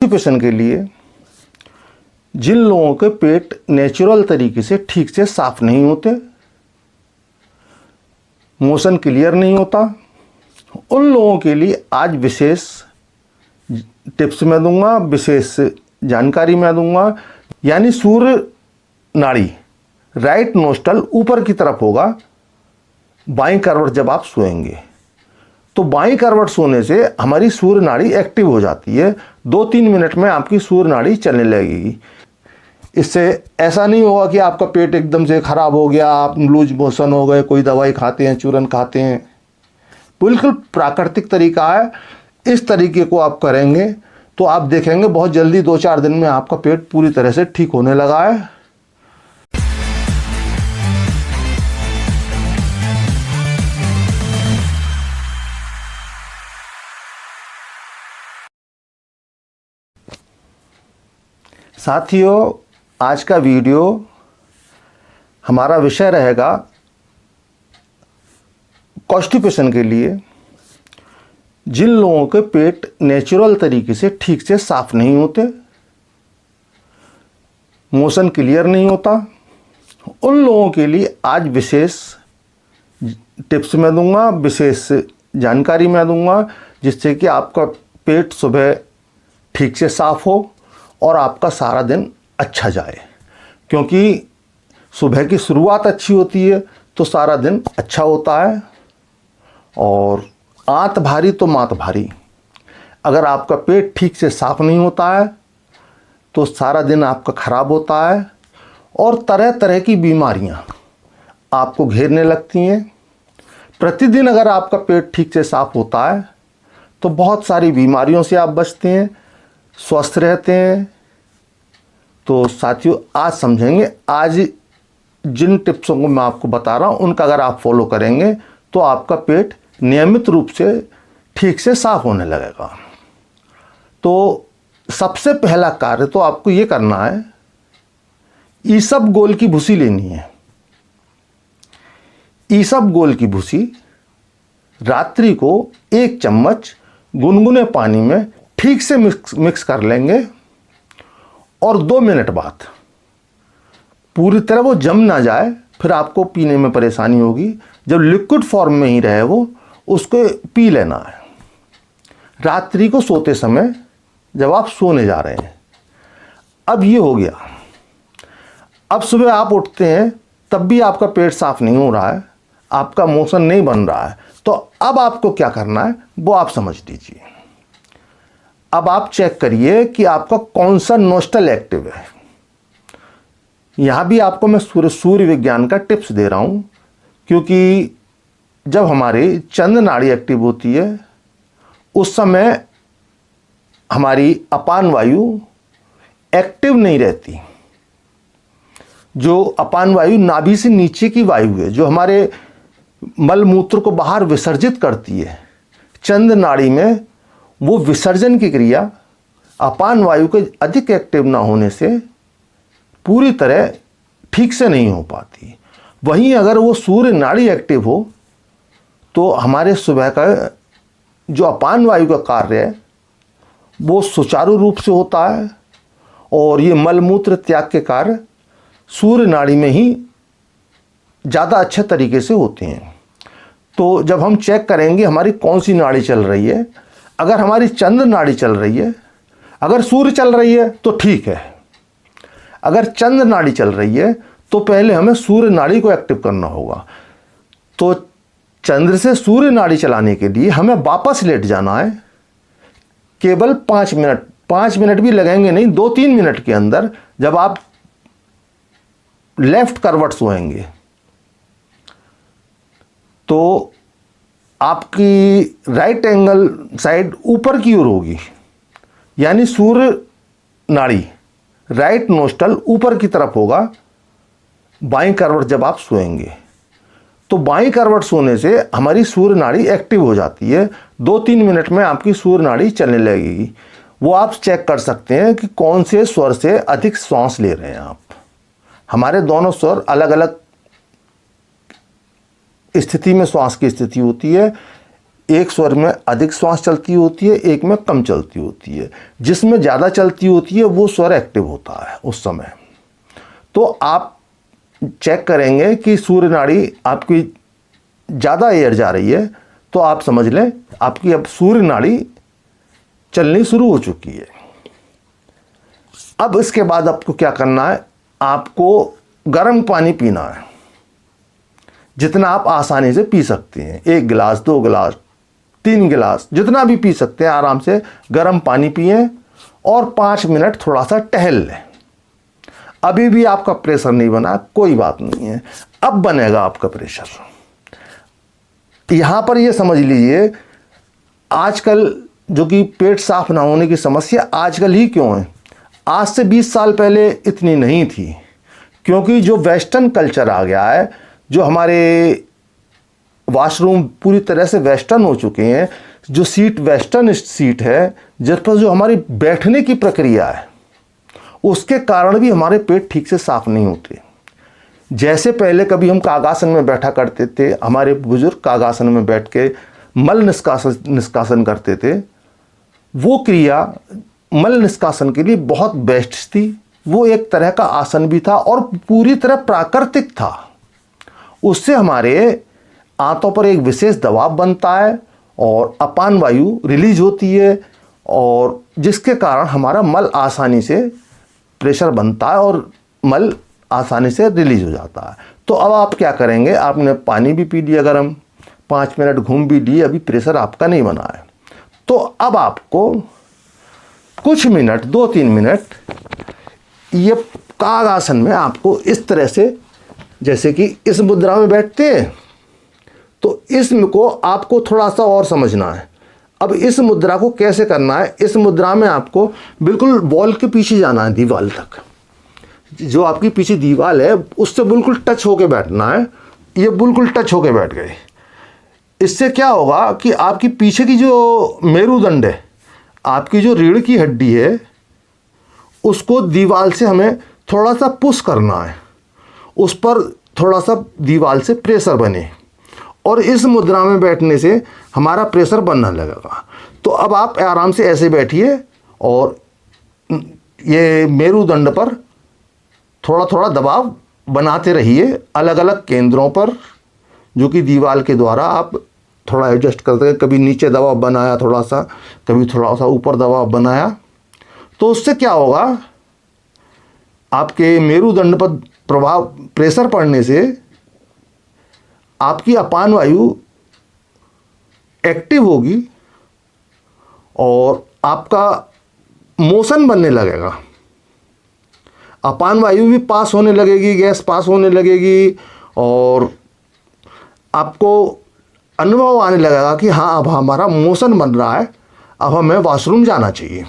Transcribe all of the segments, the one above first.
Constipation के लिए जिन लोगों के पेट नेचुरल तरीके से ठीक से साफ नहीं होते, मोशन क्लियर नहीं होता, उन लोगों के लिए आज विशेष टिप्स मैं दूंगा, विशेष जानकारी मैं दूंगा। यानी सूर्य नाड़ी राइट नोस्टल ऊपर की तरफ होगा बाईं करवट जब आप सोएंगे। तो बाईं करवट सोने से हमारी सूर्य नाड़ी एक्टिव हो जाती है। 2-3 मिनट में आपकी सूर्य नाड़ी चलने लगेगी। इससे ऐसा नहीं होगा कि आपका पेट एकदम से ख़राब हो गया, आप लूज मोशन हो गए, कोई दवाई खाते हैं, चूरन खाते हैं। बिल्कुल प्राकृतिक तरीका है। इस तरीके को आप करेंगे तो आप देखेंगे बहुत जल्दी 2-4 दिन में आपका पेट पूरी तरह से ठीक होने लगा है। साथियों, आज का वीडियो हमारा विषय रहेगा कॉन्स्टिपेशन के लिए जिन लोगों के पेट नेचुरल तरीके से ठीक से साफ नहीं होते, मोशन क्लियर नहीं होता, उन लोगों के लिए आज विशेष टिप्स मैं दूंगा, विशेष जानकारी मैं दूंगा, जिससे कि आपका पेट सुबह ठीक से साफ हो और आपका सारा दिन अच्छा जाए। क्योंकि सुबह की शुरुआत अच्छी होती है तो सारा दिन अच्छा होता है। और आंत भारी तो मात भारी, अगर आपका पेट ठीक से साफ नहीं होता है तो सारा दिन आपका ख़राब होता है और तरह तरह की बीमारियां आपको घेरने लगती हैं। प्रतिदिन अगर आपका पेट ठीक से साफ होता है तो बहुत सारी बीमारियों से आप बचते हैं, स्वस्थ रहते हैं। तो साथियों, आज समझेंगे, आज जिन टिप्सों को मैं आपको बता रहा हूँ उनका अगर आप फॉलो करेंगे तो आपका पेट नियमित रूप से ठीक से साफ होने लगेगा। तो सबसे पहला कार्य तो आपको ये करना है, ईसबगोल की भूसी लेनी है। ईसबगोल की भूसी रात्रि को 1 चम्मच गुनगुने पानी में ठीक से मिक्स कर लेंगे और 2 मिनट बाद पूरी तरह वो जम ना जाए, फिर आपको पीने में परेशानी होगी। जब लिक्विड फॉर्म में ही रहे वो, उसको पी लेना है रात्रि को सोते समय जब आप सोने जा रहे हैं। अब ये हो गया। अब सुबह आप उठते हैं तब भी आपका पेट साफ नहीं हो रहा है, आपका मोशन नहीं बन रहा है, तो अब आपको क्या करना है वो आप समझ लीजिए। अब आप चेक करिए कि आपका कौन सा नोस्टल एक्टिव है। यहां भी आपको मैं सूर्य विज्ञान का टिप्स दे रहा हूं, क्योंकि जब हमारी चंद्र नाड़ी एक्टिव होती है उस समय हमारी अपान वायु एक्टिव नहीं रहती। जो अपान वायु नाभि से नीचे की वायु है, जो हमारे मल मूत्र को बाहर विसर्जित करती है, चंद्र नाड़ी में वो विसर्जन की क्रिया अपान वायु के अधिक एक्टिव ना होने से पूरी तरह ठीक से नहीं हो पाती। वहीं अगर वो सूर्य नाड़ी एक्टिव हो तो हमारे सुबह का जो अपान वायु का कार्य है वो सुचारू रूप से होता है और ये मलमूत्र त्याग के कार्य सूर्य नाड़ी में ही ज़्यादा अच्छे तरीके से होते हैं। तो जब हम चेक करेंगे हमारी कौन सी नाड़ी चल रही है, अगर हमारी चंद्र नाड़ी चल रही है, अगर सूर्य चल रही है तो ठीक है। अगर चंद्र नाड़ी चल रही है तो पहले हमें सूर्य नाड़ी को एक्टिव करना होगा। तो चंद्र से सूर्य नाड़ी चलाने के लिए हमें वापस लेट जाना है। केवल 5 मिनट भी लगेंगे नहीं, 2-3 मिनट के अंदर जब आप लेफ्ट करवट सोएंगे तो आपकी राइट एंगल साइड ऊपर की ओर होगी। यानी सूर्य नाड़ी राइट नोस्टल ऊपर की तरफ होगा बाईं करवट जब आप सोएंगे। तो बाईं करवट सोने से हमारी सूर्य नाड़ी एक्टिव हो जाती है। 2-3 मिनट में आपकी सूर्य नाड़ी चलने लगेगी। वो आप चेक कर सकते हैं कि कौन से स्वर से अधिक श्वास ले रहे हैं आप। हमारे दोनों स्वर अलग अलग स्थिति में श्वास की स्थिति होती है। एक स्वर में अधिक श्वास चलती होती है, एक में कम चलती होती है। जिसमें ज़्यादा चलती होती है वो स्वर एक्टिव होता है उस समय। तो आप चेक करेंगे कि सूर्य नाड़ी आपकी ज़्यादा एयर जा रही है तो आप समझ लें आपकी अब सूर्य नाड़ी चलनी शुरू हो चुकी है। अब इसके बाद आपको क्या करना है, आपको गर्म पानी पीना है, जितना आप आसानी से पी सकते हैं। 1 गिलास, 2 गिलास, 3 गिलास, जितना भी पी सकते हैं आराम से गर्म पानी पिएं और 5 मिनट थोड़ा सा टहल लें। अभी भी आपका प्रेशर नहीं बना, कोई बात नहीं है, अब बनेगा आपका प्रेशर। यहां पर ये समझ लीजिए, आजकल जो कि पेट साफ ना होने की समस्या आजकल ही क्यों है, आज से 20 साल पहले इतनी नहीं थी। क्योंकि जो वेस्टर्न कल्चर आ गया है, जो हमारे वॉशरूम पूरी तरह से वेस्टर्न हो चुके हैं, जो सीट वेस्टर्न सीट है, जिस पर जो हमारी बैठने की प्रक्रिया है, उसके कारण भी हमारे पेट ठीक से साफ नहीं होते। जैसे पहले कभी हम कागासन में बैठा करते थे, हमारे बुजुर्ग कागासन में बैठ के मल निष्कासन करते थे, वो क्रिया मल निष्कासन के लिए बहुत बेस्ट थी। वो एक तरह का आसन भी था और पूरी तरह प्राकृतिक था। उससे हमारे आंतों पर एक विशेष दबाव बनता है और अपान वायु रिलीज होती है, और जिसके कारण हमारा मल आसानी से प्रेशर बनता है और मल आसानी से रिलीज हो जाता है। तो अब आप क्या करेंगे, आपने पानी भी पी लिया गर्म, 5 मिनट घूम भी लिए, अभी प्रेशर आपका नहीं बना है। तो अब आपको कुछ मिनट, 2-3 मिनट ये कागासन में आपको इस तरह से, जैसे कि इस मुद्रा में बैठते हैं, तो इसको आपको थोड़ा सा और समझना है। अब इस मुद्रा को कैसे करना है, इस मुद्रा में आपको बिल्कुल वॉल के पीछे जाना है, दीवार तक। जो आपकी पीछे दीवार है उससे बिल्कुल टच होके बैठना है। ये बिल्कुल टच होके बैठ गए। इससे क्या होगा कि आपकी पीछे की जो मेरुदंड है, आपकी जो रीढ़ की हड्डी है, उसको दीवार से हमें थोड़ा सा पुश करना है, उस पर थोड़ा सा दीवार से प्रेशर बने, और इस मुद्रा में बैठने से हमारा प्रेशर बनने लगेगा। तो अब आप आराम से ऐसे बैठिए और ये मेरुदंड पर थोड़ा थोड़ा दबाव बनाते रहिए, अलग अलग केंद्रों पर, जो कि दीवार के द्वारा आप थोड़ा एडजस्ट करते हैं। कभी नीचे दबाव बनाया थोड़ा सा, कभी थोड़ा सा ऊपर दबाव बनाया। तो उससे क्या होगा, आपके मेरुदंड पर प्रेशर पड़ने से आपकी अपान वायु एक्टिव होगी और आपका मोशन बनने लगेगा। अपान वायु भी पास होने लगेगी, गैस पास होने लगेगी, और आपको अनुभव आने लगेगा कि हाँ अब हमारा मोशन बन रहा है, अब हमें वॉशरूम जाना चाहिए।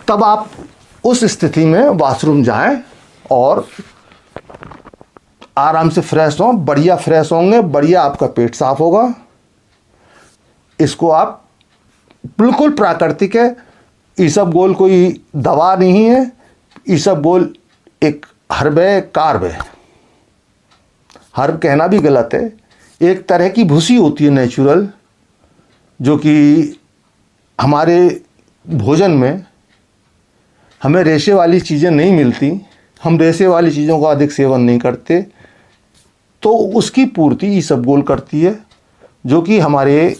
तब आप उस स्थिति में वॉशरूम जाएं और आराम से फ्रेश हों, बढ़िया फ्रेश होंगे, बढ़िया आपका पेट साफ होगा। इसको आप बिल्कुल प्राकृतिक है, इसबगोल कोई दवा नहीं है, इसबगोल एक हर्ब है, कार्ब है। हर्ब कहना भी गलत है, एक तरह की भूसी होती है नेचुरल, जो कि हमारे भोजन में हमें रेशे वाली चीज़ें नहीं मिलती, हम रेशे वाली चीज़ों का अधिक सेवन नहीं करते, तो उसकी पूर्ति इसबगोल करती है, जो कि हमारे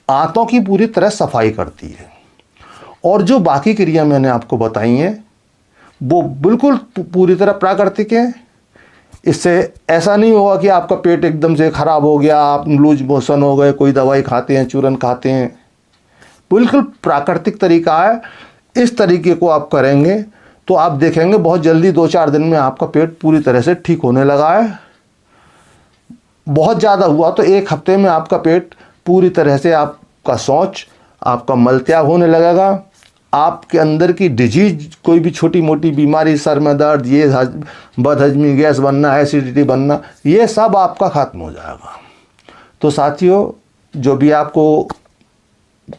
आंतों की पूरी तरह सफाई करती है। और जो बाकी क्रिया मैंने आपको बताई हैं वो बिल्कुल पूरी तरह प्राकृतिक है। इससे ऐसा नहीं होगा कि आपका पेट एकदम से ख़राब हो गया, आप लूज मोशन हो गए, कोई दवाई खाते हैं, चूरन खाते हैं। बिल्कुल प्राकृतिक तरीका है। इस तरीके को आप करेंगे तो आप देखेंगे बहुत जल्दी 2-4 दिन में आपका पेट पूरी तरह से ठीक होने लगा है। बहुत ज़्यादा हुआ तो 1 हफ्ते में आपका पेट पूरी तरह से, आपका शौच, आपका मल त्याग होने लगेगा। आपके अंदर की डिजीज, कोई भी छोटी मोटी बीमारी, सर में दर्द, ये बदहजमी, गैस बनना, एसिडिटी बनना, ये सब आपका खत्म हो जाएगा। तो साथियों, जो भी आपको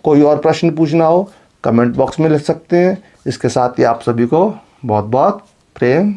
कोई और प्रश्न पूछना हो कमेंट बॉक्स में लिख सकते हैं। इसके साथ ही आप सभी को बहुत बहुत प्रेम।